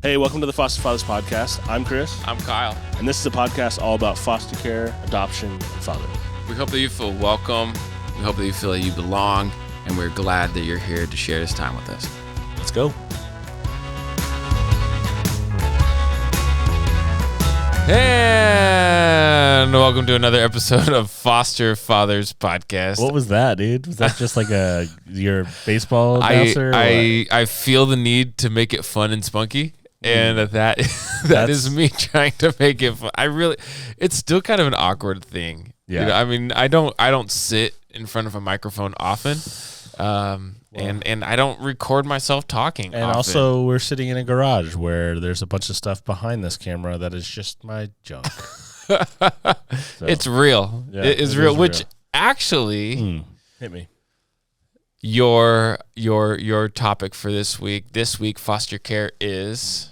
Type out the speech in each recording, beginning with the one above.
Hey, welcome to the Foster Fathers Podcast. I'm Chris. I'm Kyle. And this is a podcast all about foster care, adoption, and fatherhood. We hope that you feel welcome. We hope that you feel that you belong. And we're glad that you're here to share this time with us. Let's go. And welcome to another episode of Foster Fathers Podcast. What was that, dude? Was that just like your baseball announcer? I feel the need to make it fun and spunky. And that is me trying to make it fun. It's still kind of an awkward thing. Yeah. You know, I mean, I don't sit in front of a microphone often. And I don't record myself talking And often. also, we're sitting in a garage where there's a bunch of stuff behind this camera that is just my junk. So, it's real. Yeah, it is real. Which actually, hit me. Your topic for this week, foster care is.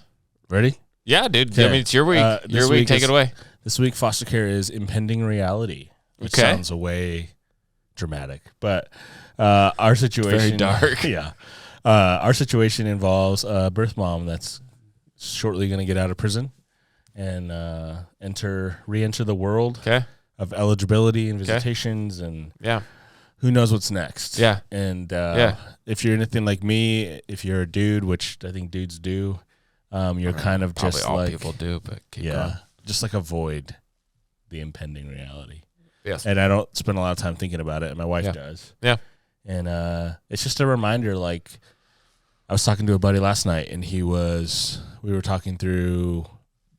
Ready? Yeah, dude. Okay. I mean, it's your week. Your week. Take it away. This week, foster care is impending reality. Which sounds way dramatic, but our situation very dark. Yeah, our situation involves a birth mom that's shortly going to get out of prison and re-enter the world of eligibility and visitations and who knows what's next. Yeah, and if you're anything like me, if you're a dude, which I think dudes do, you're kind of just all like people do, but keep going. Just like avoid the impending reality. Yes. And I don't spend a lot of time thinking about it, and my wife does. Yeah. And it's just a reminder, like, I was talking to a buddy last night, and we were talking through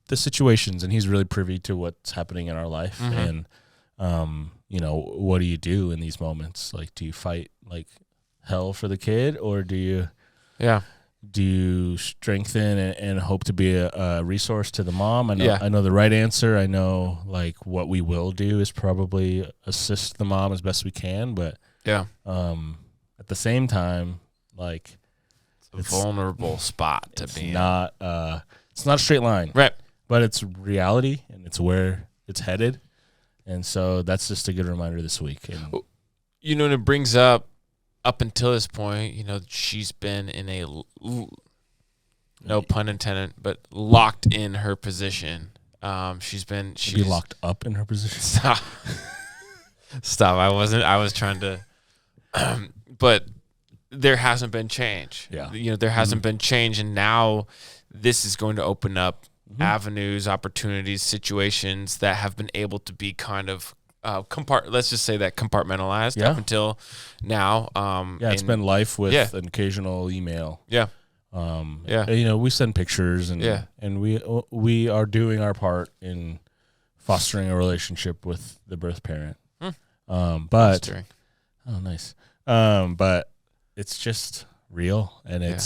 the situations, and he's really privy to what's happening in our life. Mm-hmm. And, what do you do in these moments? Like, do you fight, like, hell for the kid, or do you strengthen and hope to be a resource to the mom? I know the right answer. I know, like, what we will do is probably assist the mom as best we can, but at the same time, like, it's a vulnerable spot to be not it's not a straight line, right? But it's reality, and it's where it's headed, and so that's just a good reminder this week. And and it brings up until this point, she's been in a no pun intended, but locked in her position. She's locked up in her position. Stop. I was trying to, but there hasn't been change. Yeah. There hasn't been change. And now this is going to open up avenues, opportunities, situations that have been able to be kind of, let's just say that compartmentalized up until now. It's been life with an occasional email. We send pictures and we are doing our part in fostering a relationship with the birth parent. But it's just real, and it's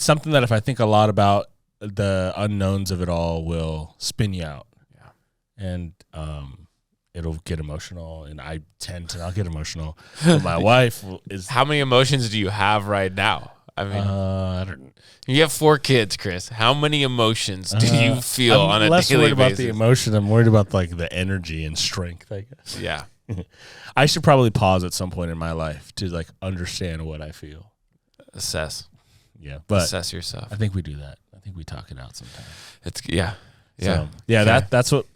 something that if I think a lot about the unknowns of it all will spin you out. And it'll get emotional, and I tend to not get emotional. But my wife is. How many emotions do you have right now? I mean, I don't. You have 4 kids, Chris. How many emotions do you feel on a daily basis? I'm less worried about the emotion. I'm worried about, like, the energy and strength, I guess. Yeah. I should probably pause at some point in my life to, like, understand what I feel. Assess. Yeah, but assess yourself. I think we do that. I think we talk it out sometimes.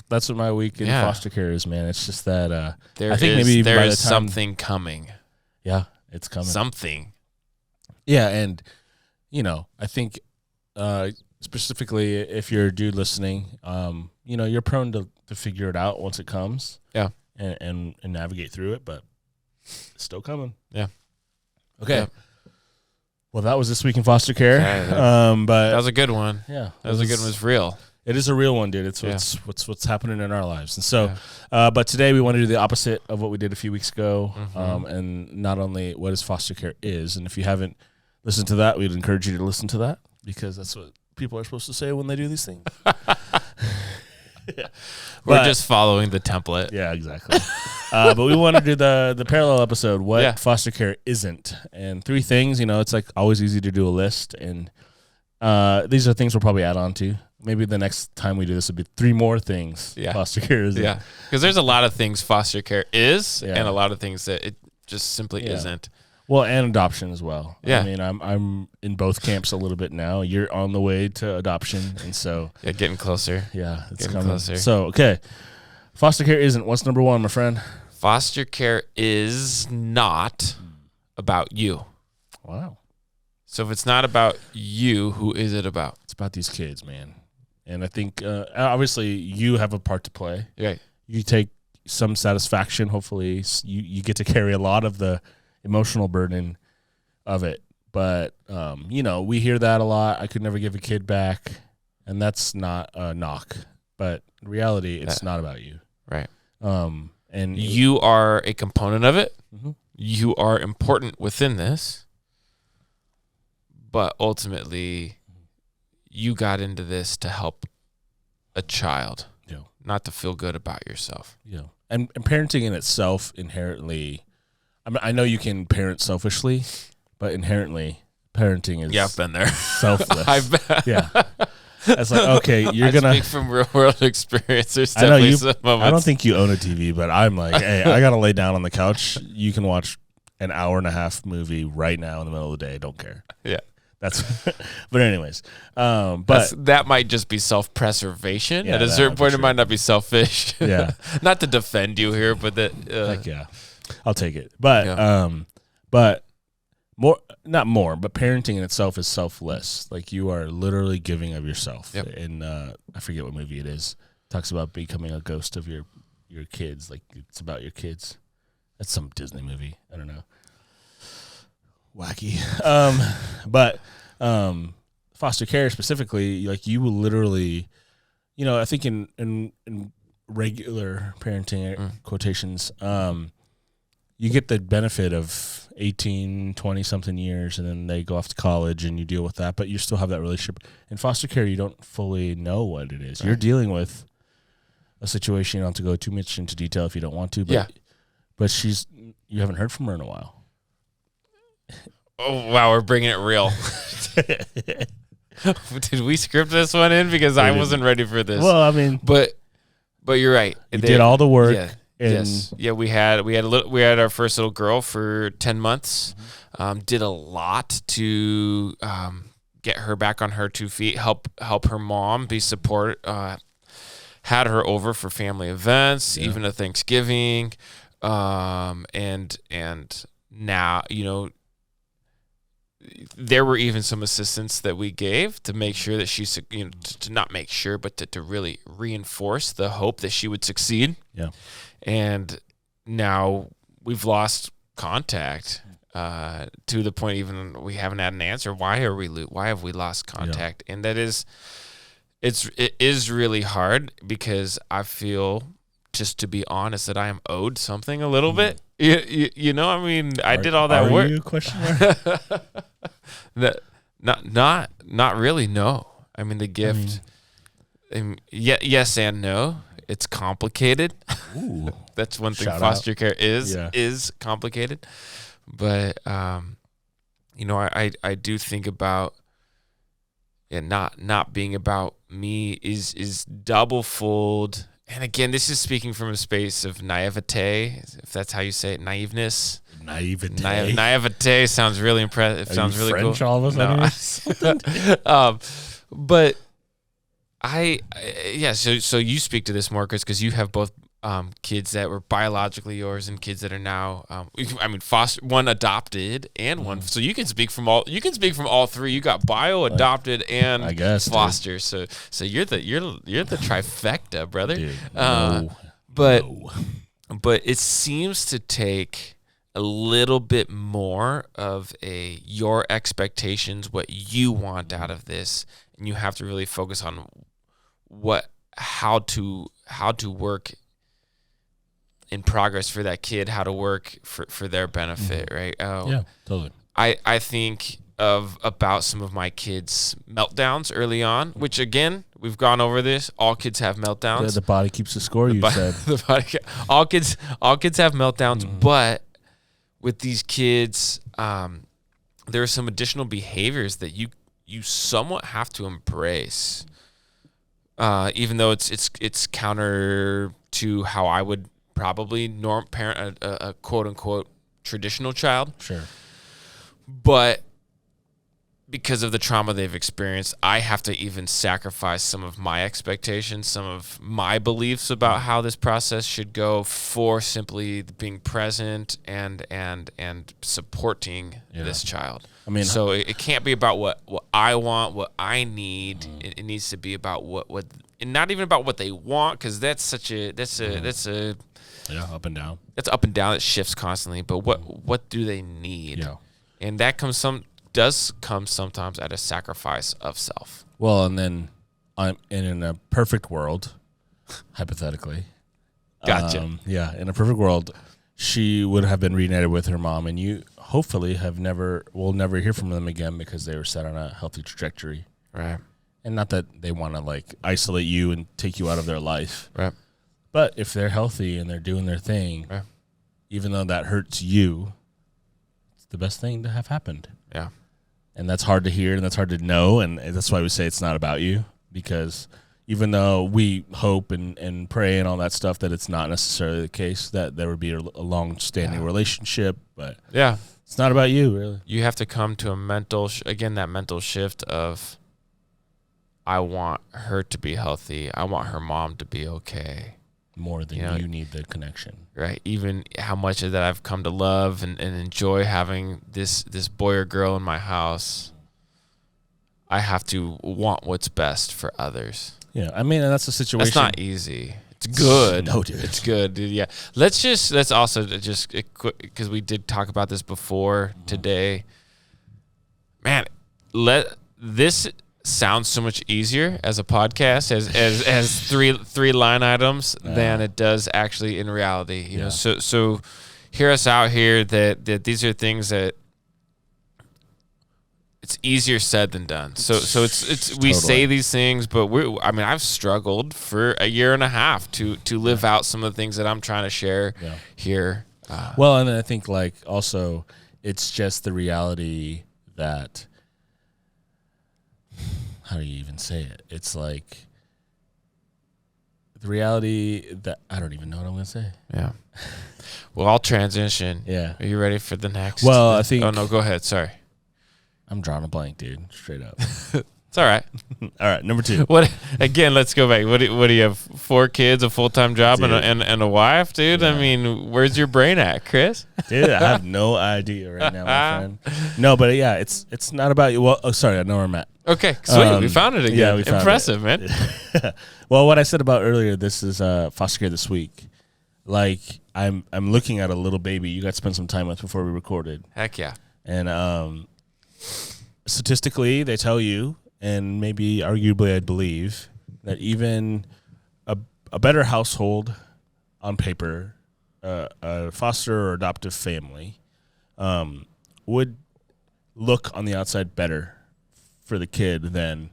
That's what my week in foster care is, man. It's just that I think maybe there is something coming. Yeah, it's coming. Something. Yeah, and I think specifically if you're a dude listening, you're prone to figure it out once it comes. Yeah, and navigate through it, but it's still coming. Yeah. Okay. Yeah. Well, that was this week in foster care. Okay, but that was a good one. Yeah, that was a good one. It's real. It is a real one, dude. It's what's happening in our lives. And so, but today we want to do the opposite of what we did a few weeks ago. And not only what is foster care is, and if you haven't listened to that, we'd encourage you to listen to that, because that's what people are supposed to say when they do these things. We're just following the template. Yeah, exactly. But we want to do the parallel episode, what foster care isn't. And 3 things, it's like always easy to do a list. And these are things we'll probably add on to. Maybe the next time we do this will be 3 more things foster care isn't. Yeah, because there's a lot of things foster care is and a lot of things that it just simply isn't. Well, and adoption as well. Yeah. I mean, I'm in both camps a little bit now. You're on the way to adoption, and so yeah, getting closer. Yeah, it's getting coming closer. So, okay, foster care isn't. What's number one, my friend? Foster care is not about you. Wow. So if it's not about you, who is it about? It's about these kids, man. And I think obviously you have a part to play. Right. You take some satisfaction. Hopefully, you get to carry a lot of the emotional burden of it. But we hear that a lot. I could never give a kid back, and that's not a knock. But in reality, it's not about you. Right. And you are a component of it. Mm-hmm. You are important within this. But ultimately, you got into this to help a child, not to feel good about yourself. Yeah. And parenting in itself inherently, I mean, I know you can parent selfishly, but inherently parenting is I've been there. Selfless. I've been. Yeah. It's like, okay, you're going to speak from real world experience. There's I know definitely some moments. I don't think you own a TV, but I'm like, hey, I got to lay down on the couch. You can watch an 1.5-hour movie right now in the middle of the day. Don't care. Yeah. That's, but anyways, but that might just be self-preservation. Yeah, At a certain point, it might not be selfish. Yeah. Not to defend you here, but that, like, yeah, I'll take it. But, but but parenting in itself is selfless. Like, you are literally giving of yourself. Yep. And, I forget what movie it is. It talks about becoming a ghost of your kids. Like, it's about your kids. That's some Disney movie. I don't know. Wacky. But foster care specifically, like, you will literally, I think in regular parenting quotations, you get the benefit of 18, 20 something years, and then they go off to college and you deal with that, but you still have that relationship. In foster care, you don't fully know what it is. Right. You're dealing with a situation. You don't have to go too much into detail if you don't want to, but you haven't heard from her in a while. Oh, wow, we're bringing it real. Did we script this one in? Because I wasn't ready for this. Well, I mean, but you're right. You did all the work. Yeah. Yes. Yeah, we had our first little girl for 10 months. Did a lot to get her back on her 2 feet, help her mom be support. Had her over for family events, even a Thanksgiving. And now, there were even some assistance that we gave to make sure that she, to not make sure, but to really reinforce the hope that she would succeed. Yeah. And now we've lost contact to the point even we haven't had an answer. Why have we lost contact? Yeah. And it is really hard, because I feel, just to be honest, that I am owed something a little bit. I mean, I did all that work. Are you, question mark? Not really. No, I mean, the gift. Yes and no. It's complicated. Ooh. That's one thing. Shout Foster out. care is complicated, but I do think about not being about me is double-fold. And again, this is speaking from a space of naivete, if that's how you say it, naiveness. Naivete. Naivete sounds really impressive. It sounds really French, cool. all of a sudden? No. But so you speak to this more, Chris, because you have both kids that were biologically yours and kids that are now, foster, one adopted and one. So you can speak from all. You can speak from all three. You got bio, adopted, and I guess foster. Dude. So you're the trifecta, brother. Dude, but it seems to take a little bit more of your expectations, what you want out of this, and you have to really focus on how to work in progress for that kid, how to work for their benefit, right? Yeah, totally. I think about some of my kids' meltdowns early on, which, again, we've gone over this. All kids have meltdowns. The body keeps the score, said. All kids have meltdowns, but with these kids, there are some additional behaviors that you somewhat have to embrace, even though it's counter to how I would probably parent a quote unquote traditional child. Sure. But because of the trauma they've experienced, I have to even sacrifice some of my expectations, some of my beliefs about how this process should go for simply being present and supporting this child. I mean, so it can't be about what I want, what I need. It needs to be about what and not even about what they want, because that's up and down. That's up and down. It shifts constantly. But what do they need? Yeah. And that does come sometimes at a sacrifice of self. Well, and then in a perfect world, hypothetically. Gotcha. In a perfect world, she would have been reunited with her mom, and you hopefully will never hear from them again because they were set on a healthy trajectory. Right. And not that they want to like isolate you and take you out of their life. Right. But if they're healthy and they're doing their thing, right, even though that hurts you, it's the best thing to have happened. Yeah. And that's hard to hear and that's hard to know. And that's why we say it's not about you, because even though we hope and pray and all that stuff that it's not necessarily the case, that there would be a long-standing relationship. But it's not about you, really. You have to come to a mental shift of, I want her to be healthy. I want her mom to be okay. More than you need the connection. Right. Even how much of that I've come to love and enjoy having this boy or girl in my house, I have to want what's best for others. Yeah. I mean, and that's the situation. It's not easy. It's good. No, dude. It's good, dude. Yeah. Let's also just, because we did talk about this before today. Man, this sounds so much easier as a podcast, as three line items than it does actually in reality. You know, so hear us out here that these are things that it's easier said than done. So it's we say these things, but I've struggled for a year and a half to live out some of the things that I'm trying to share here. Well, and I think like also it's just the reality that, how do you even say it? It's like the reality that I don't even know what I'm going to say. Yeah. Well, I'll transition. Yeah. Are you ready for the next? Well, I think. Oh, no, go ahead. Sorry. I'm drawing a blank, dude. Straight up. It's all right. All right. Number 2. Again, let's go back. What do you have? 4 kids, a full-time job, and a wife, dude? Yeah. I mean, where's your brain at, Chris? Dude, I have no idea right now, my friend. No, but yeah, it's not about you. Well, sorry, I know where I'm at. Okay, sweet. We found it again. Yeah, we found Impressive, it. Man. Well, what I said about earlier, this is foster care this week. Like, I'm looking at a little baby you got to spend some time with before we recorded. Heck yeah. And statistically, they tell you, and maybe arguably I'd believe, that even a better household on paper, a foster or adoptive family, would look on the outside better for the kid than,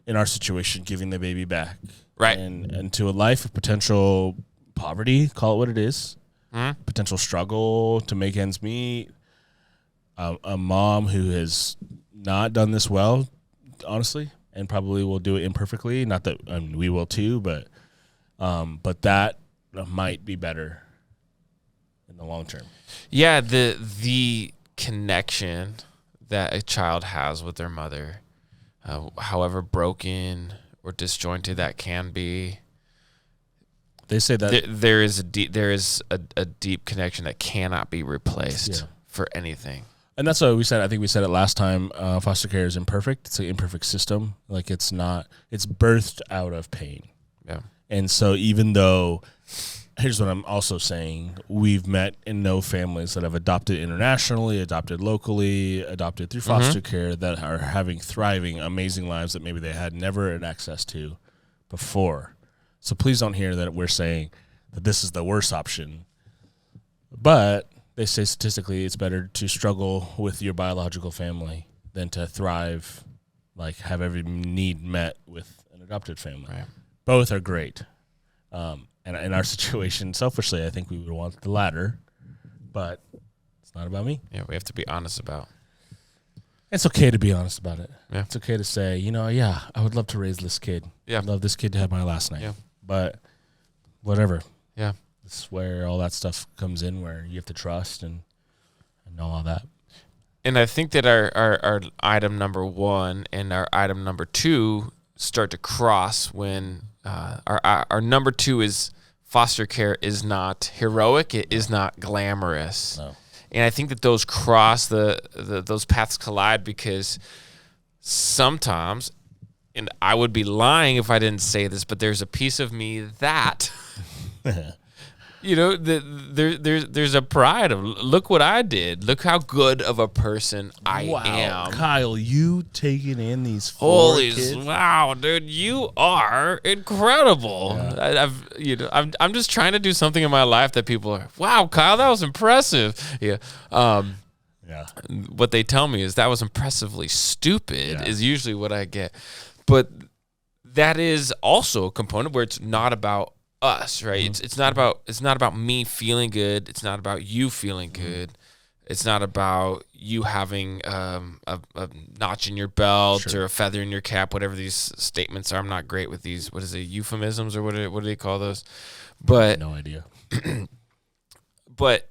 in our situation, giving the baby back. Right. And to a life of potential poverty, call it what it is, potential struggle to make ends meet, a mom who has not done this well, honestly, and probably will do it imperfectly. Not that we will too, but that might be better in the long term. Yeah, the connection that a child has with their mother, however broken or disjointed that can be. They say that there is a deep connection that cannot be replaced for anything. And that's what we said. I think we said it last time. Foster care is imperfect. It's an imperfect system. Like it's birthed out of pain. Yeah. And so even though, here's what I'm also saying. We've met and know families that have adopted internationally, adopted locally, adopted through foster care that are having thriving, amazing lives that maybe they had never had access to before. So please don't hear that we're saying that this is the worst option. But they say statistically it's better to struggle with your biological family than to thrive, like have every need met with an adopted family. Right. Both are great. And in our situation, selfishly, I think we would want the latter, but it's not about me. Yeah, we have to be honest about. It's okay to be honest about it. Yeah. It's okay to say, I would love to raise this kid. Yeah. I'd love this kid to have my last name. Yeah. But whatever. Yeah. This is where all that stuff comes in, where you have to trust and know all that. And I think that our item number 1 and our item number 2 start to cross when our number 2 is foster care is not heroic. It is not glamorous. No. And I think that those cross, those paths collide because sometimes, and I would be lying if I didn't say this, but there's a piece of me that... there's a pride of, look what I did. Look how good of a person I am. Kyle, you taking in these 4 kids? Wow, dude, you are incredible. Yeah. I'm just trying to do something in my life that people are, wow, Kyle, that was impressive. Yeah. What they tell me is that was impressively stupid is usually what I get. But that is also a component where it's not about us, right? Mm-hmm. It's not about me feeling good. It's not about you feeling good. It's not about you having a notch in your belt or a feather in your cap, whatever these statements are. I'm not great with these. What is it, euphemisms or what do they call those? But no idea. But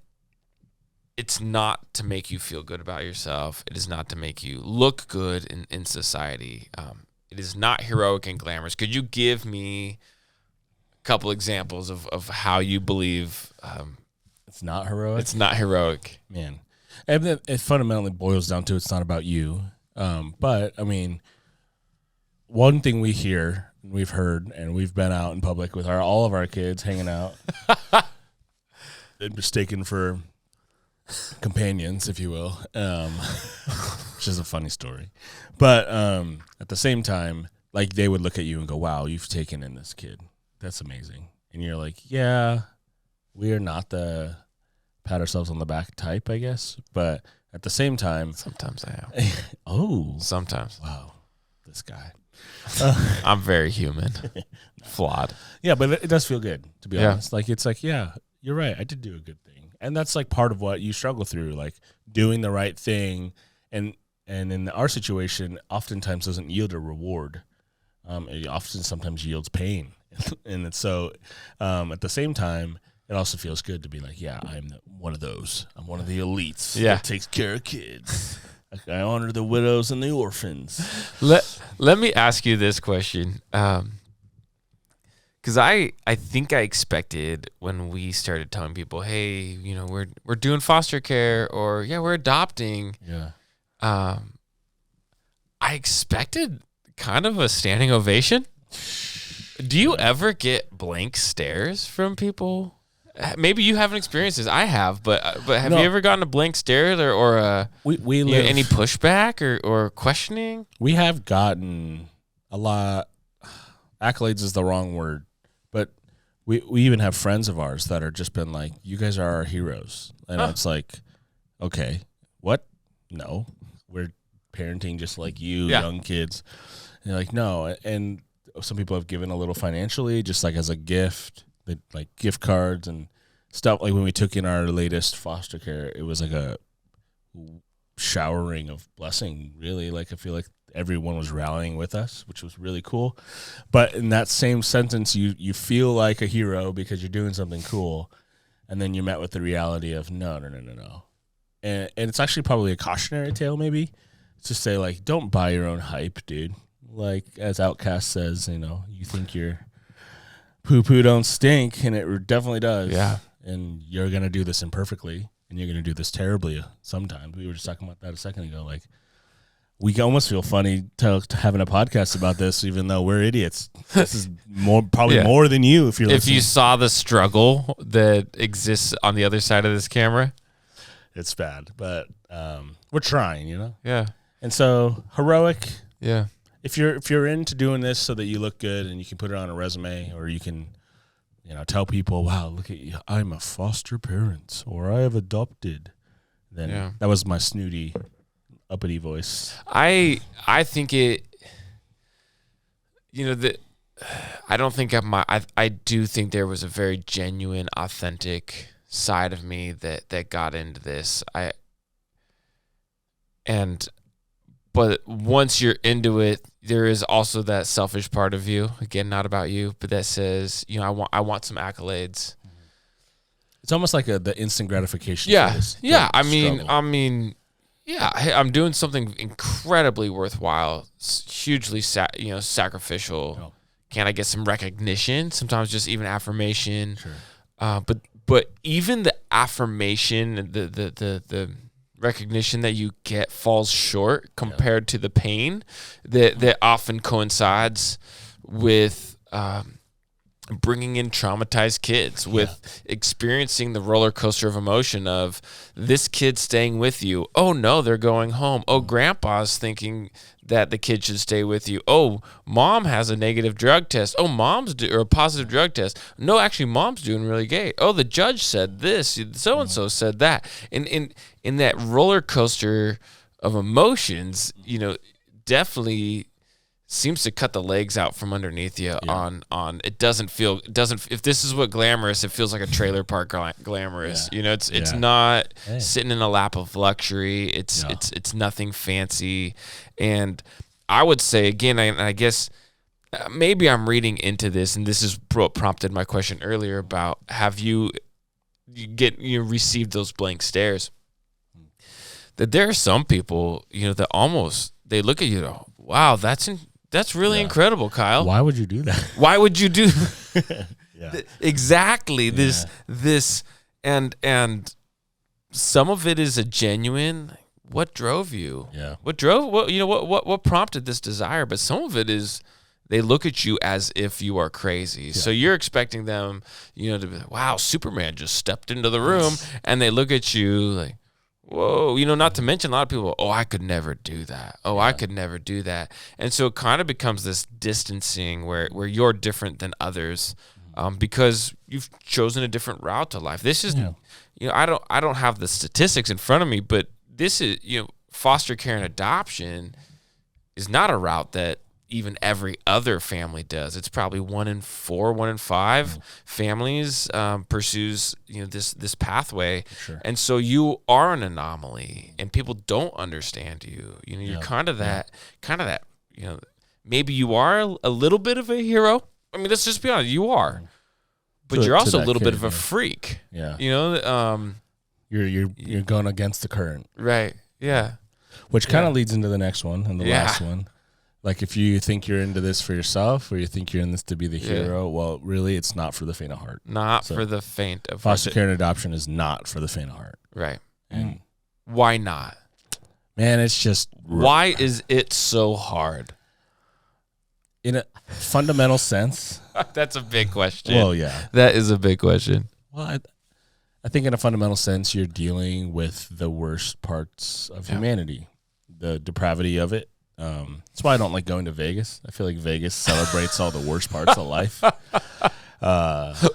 it's not to make you feel good about yourself. It is not to make you look good in society. It is not heroic and glamorous. Could you give me couple examples of how you believe it's not heroic? It's not heroic. Man. And it fundamentally boils down to it's not about you. But, I mean, one thing we hear, we've heard, and we've been out in public with all of our kids hanging out and mistaken for companions, if you will, which is a funny story. But at the same time, like, they would look at you and go, wow, you've taken in this kid. That's amazing. And you're like, yeah, we are not the pat ourselves on the back type, I guess. But at the same time. Sometimes I am. Sometimes. Wow. This guy. I'm very human. Flawed. Yeah, but it does feel good, to be honest. Like, it's like, yeah, you're right. I did do a good thing. And that's like part of what you struggle through, like doing the right thing. And in our situation, oftentimes doesn't yield a reward. It often sometimes yields pain. And it's so at the same time, it also feels good to be like, yeah, I'm one of those. I'm one of the elites that takes care of kids. I honor the widows and the orphans. Let me ask you this question. Because I think I expected when we started telling people, hey, we're doing foster care or, we're adopting. Yeah. I expected kind of a standing ovation. Do you ever get blank stares from people? Maybe you haven't experienced this. I have, but have you ever gotten a blank stare or we live, any pushback or questioning? We have gotten a lot. Accolades is the wrong word, but we even have friends of ours that are just been like, you guys are our heroes. And it's like, okay, what? No, we're parenting just like you, young kids. And they're like, no. And some people have given a little financially, just like as a gift, like gift cards and stuff. Like when we took in our latest foster care, it was like a showering of blessing, really. Like I feel like everyone was rallying with us, which was really cool. But in that same sentence, you feel like a hero because you're doing something cool, and then you're met with the reality of no. And it's actually probably a cautionary tale, maybe, to say like, don't buy your own hype, dude. Like as Outcast says, you think your poo-poo don't stink, and it definitely does. Yeah. And you're going to do this imperfectly, and you're going to do this terribly sometimes. We were just talking about that a second ago. Like, we almost feel funny to having a podcast about this, even though we're idiots. This is probably more than you if you're listening. If you saw the struggle that exists on the other side of this camera. It's bad, but we're trying, Yeah. And so, heroic. Yeah. If you're into doing this so that you look good and you can put it on a resume, or you can, tell people, wow, look at you, I'm a foster parent, or I have adopted, then that was my snooty, uppity voice. I think it, I don't think I do think there was a very genuine, authentic side of me that got into this. But once you're into it, there is also that selfish part of you, again, not about you, but that says, I want some accolades. It's almost like the instant gratification. Yeah. Yeah. I mean, Yeah, hey, I'm doing something incredibly worthwhile, hugely sacrificial. Oh. Can I get some recognition? Sometimes just even affirmation. Sure. But even the affirmation, the recognition that you get falls short compared to the pain that often coincides with bringing in traumatized kids, with experiencing the roller coaster of emotion of this kid staying with you. Oh no, they're going home. Oh, grandpa's thinking that the kid should stay with you. Oh, mom has a negative drug test. Oh, or a positive drug test. No, actually, mom's doing really great. Oh, the judge said this. So and so said that. And in that roller coaster of emotions, definitely seems to cut the legs out from underneath you on it doesn't if this is what glamorous, it feels like a trailer park glamorous. It's not sitting in a lap of luxury. It's nothing fancy. And I would say again, I guess maybe I'm reading into this, and this is what prompted my question earlier about have you received those blank stares, that there are some people that almost they look at you and go, wow, that's really incredible, Kyle. Why would you do that? Why would you do exactly this and some of it is a genuine what drove you? Yeah. What prompted this desire? But some of it is they look at you as if you are crazy. Yeah. So you're expecting them, to be like, wow, Superman just stepped into the room, and they look at you like, whoa, not to mention a lot of people, oh, I could never do that. Oh, I could never do that. And so it kind of becomes this distancing where you're different than others because you've chosen a different route to life. This is, I don't have the statistics in front of me, but this is, foster care and adoption is not a route that even every other family does. It's probably 1 in 4, 1 in 5 families pursues this pathway. Sure. And so you are an anomaly, and people don't understand you. You're kind of that. Maybe you are a little bit of a hero. I mean, let's just be honest. You are, but you're also a little bit of a freak. Yeah. You're going against the current. Right. Yeah. Which kind of leads into the next one and the last one. Like if you think you're into this for yourself or you think you're in this to be the hero, well, really, it's not for the faint of heart. Not for the faint of heart. Foster care and adoption is not for the faint of heart. Right. And why not? Man, it's just... Why is it so hard? In a fundamental sense. That's a big question. Well, yeah. That is a big question. Well, I think in a fundamental sense, you're dealing with the worst parts of humanity, the depravity of it. That's why I don't like going to Vegas. I feel like Vegas celebrates all the worst parts of life.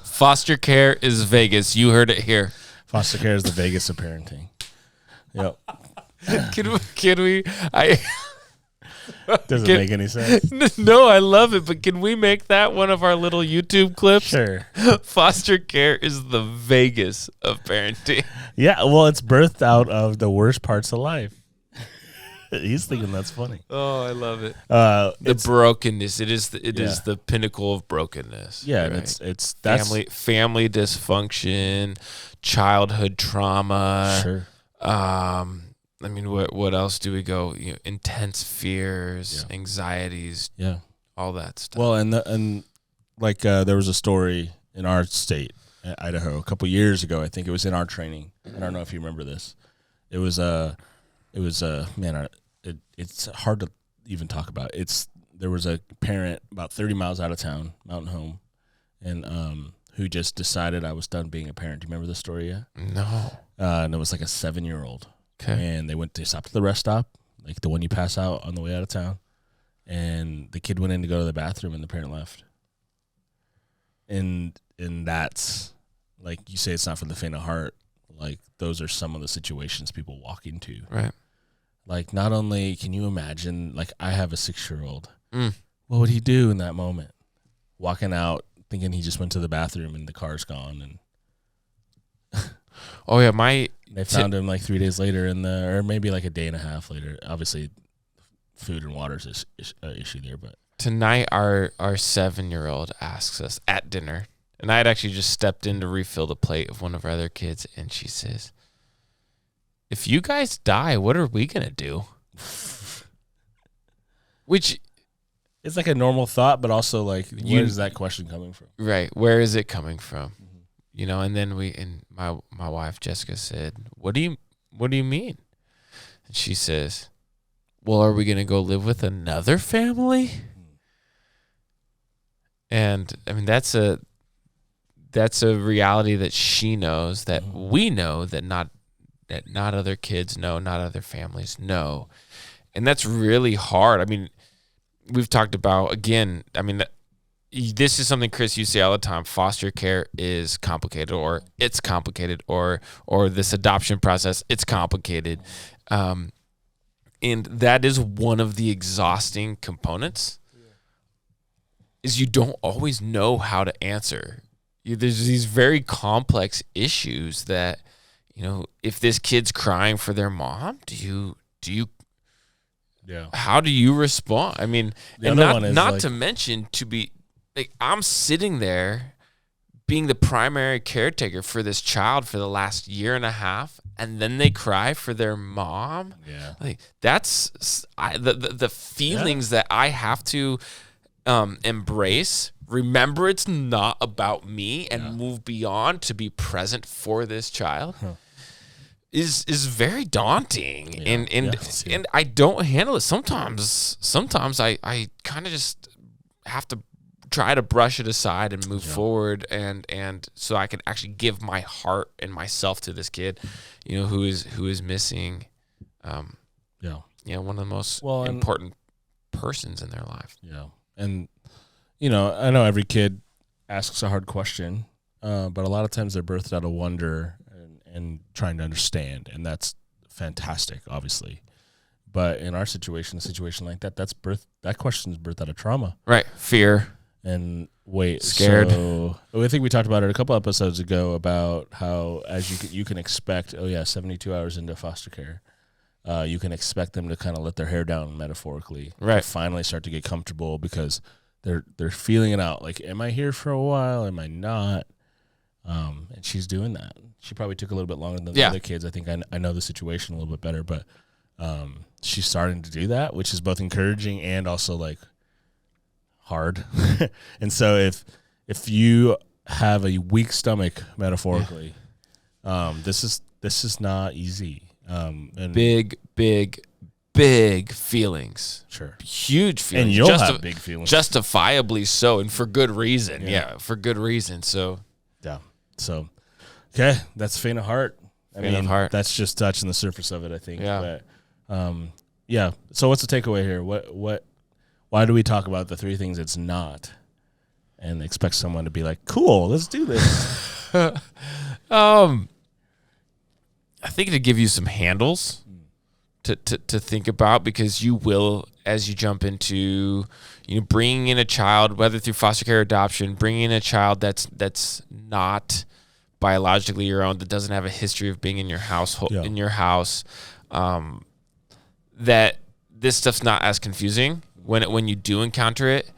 Foster care is Vegas. You heard it here. Foster care is the Vegas of parenting. Yep. Can we? Doesn't make any sense. No, I love it. But can we make that one of our little YouTube clips? Sure. Foster care is the Vegas of parenting. Yeah. Well, it's birthed out of the worst parts of life. He's thinking that's funny. Oh, I love it. The brokenness. It is the pinnacle of brokenness. Yeah, right? it's family dysfunction, childhood trauma. Sure. I mean, what else do we go? Intense fears, anxieties. Yeah, all that stuff. Well, and there was a story in our state, Idaho, a couple years ago. I think it was in our training. I don't know if you remember this. It's hard to even talk about. There was a parent about 30 miles out of town, Mountain Home, and who just decided I was done being a parent. Do you remember the story yet? No. And it was like a 7-year-old. Okay. And they stopped at the rest stop, like the one you pass out on the way out of town. And the kid went in to go to the bathroom, and the parent left. And that's, like you say, it's not for the faint of heart. Like, those are some of the situations people walk into. Right. Like, not only can you imagine, like, I have a 6-year-old. What would he do in that moment? Walking out, thinking he just went to the bathroom and the car's gone. And oh, yeah, they found him like 3 days later or maybe like a day and a half later. Obviously, food and water is an issue there. But tonight, our 7-year-old asks us at dinner, and I had actually just stepped in to refill the plate of one of our other kids, and she says, if you guys die, what are we going to do? Which it's like a normal thought, but also like, where is that question coming from? Right. Where is it coming from? And then my wife Jessica said, what do you mean? And she says, well, are we going to go live with another family? And I mean, that's a reality that she knows, that we know, that not other kids know, not other families know. And that's really hard. I mean, we've talked about, again, I mean, this is something, Chris, you say all the time. Foster care is complicated, or it's complicated, or this adoption process, it's complicated. And that is one of the exhausting components, is you don't always know how to answer. There's these very complex issues that, if this kid's crying for their mom, do you how do you respond? I mean, and not to mention to be like, I'm sitting there being the primary caretaker for this child for the last year and a half, and then they cry for their mom. Yeah. Like, that's the feelings that I have to embrace. Remember, it's not about me, and move beyond to be present for this child. Is very daunting, and I don't handle it. Sometimes I kind of just have to try to brush it aside and move forward, and so I can actually give my heart and myself to this kid, who is missing, one of the most important persons in their life. Yeah, and I know every kid asks a hard question, but a lot of times they're birthed out of wonder and trying to understand, and that's fantastic, obviously. But in our situation, a situation like that, that question is birthed out of trauma, right? Fear and scared. So I think we talked about it a couple episodes ago about how, as you can expect, 72 hours into foster care, you can expect them to kind of let their hair down, metaphorically, right? Finally start to get comfortable, because they're feeling it out. Like, am I here for a while? Am I not? And she's doing that. She probably took a little bit longer than the other kids. I think I know the situation a little bit better, but she's starting to do that, which is both encouraging and also like hard. And so if you have a weak stomach, metaphorically, this is not easy. And big feelings. Sure. Huge feelings. And you'll have big feelings. Justifiably so, and for good reason. Yeah, for good reason. So yeah. So okay, that's faint of heart. Faint of heart. That's just touching the surface of it, I think. Yeah. But so what's the takeaway here? Why do we talk about the three things it's not and expect someone to be like, cool, let's do this? I think to give you some handles to think about, because you will, as you jump into bringing in a child, whether through foster care or adoption, bringing in a child that's not biologically your own, that doesn't have a history of being in your household, in your house, that this stuff's not as confusing when you do encounter it.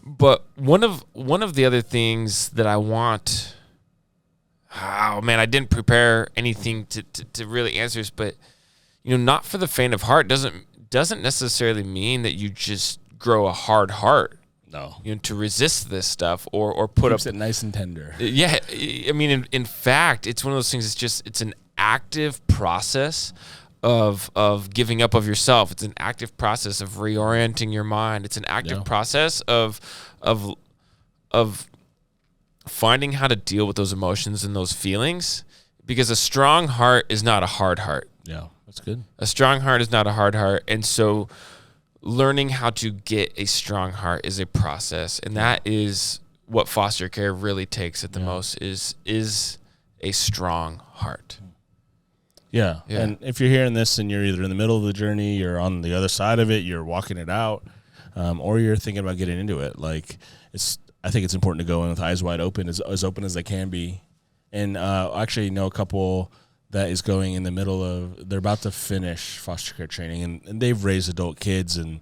But one of the other things that I want, I didn't prepare anything to really answer this, but not for the faint of heart doesn't necessarily mean that you just grow a hard heart. No. To resist this stuff or put Keeps it nice and tender. Yeah. I mean, in fact, it's one of those things, it's an active process of giving up of yourself. It's an active process of reorienting your mind. It's an active process of finding how to deal with those emotions and those feelings, because a strong heart is not a hard heart. Yeah, that's good. A strong heart is not a hard heart. And so learning how to get a strong heart is a process, and that is what foster care really takes at the most is a strong heart. Yeah. And if you're hearing this and you're either in the middle of the journey, you're on the other side of it, you're walking it out, or you're thinking about getting into it, like I think it's important to go in with eyes wide open, as open as they can be. And I actually know a couple that is going in the middle of, they're about to finish foster care training, and they've raised adult kids, and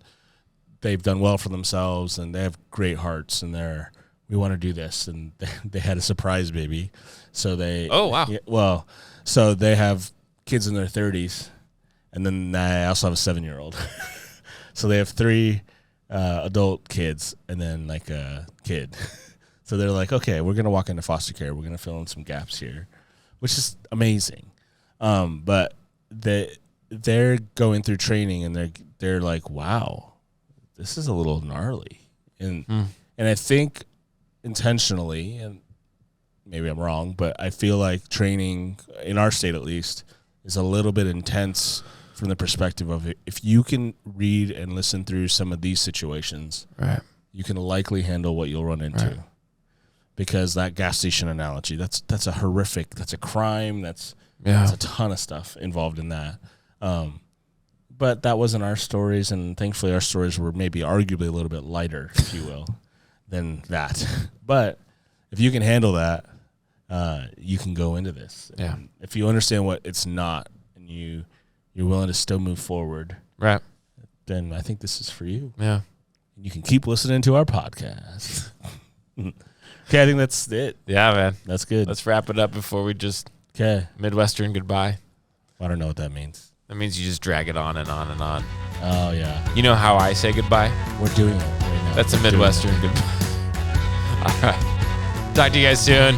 they've done well for themselves, and they have great hearts, and we want to do this, and they had a surprise baby. So they, oh wow, so they have kids in their 30s, and then I also have a 7-year-old. So they have 3 adult kids and then like a kid. So they're like, okay, we're gonna walk into foster care. We're gonna fill in some gaps here, which is amazing. But they're going through training, and they're like, wow, this is a little gnarly, and I think intentionally, and maybe I'm wrong, but I feel like training in our state at least is a little bit intense from the perspective of if you can read and listen through some of these situations, right, you can likely handle what you'll run into. Right. Because that gas station analogy, that's a horrific, that's a crime, that's a ton of stuff involved in that. But that wasn't our stories, and thankfully our stories were maybe arguably a little bit lighter, if you will, than that. But if you can handle that, you can go into this. Yeah. And if you understand what it's not, and you're willing to still move forward, right, then I think this is for you. Yeah. And you can keep listening to our podcast. Okay, I think that's it. Yeah, man. That's good. Let's wrap it up before we just Midwestern goodbye. I don't know what that means. That means you just drag it on and on and on. Oh, yeah. You know how I say goodbye? We're doing it right now. That's a Midwestern goodbye. All right. Talk to you guys soon.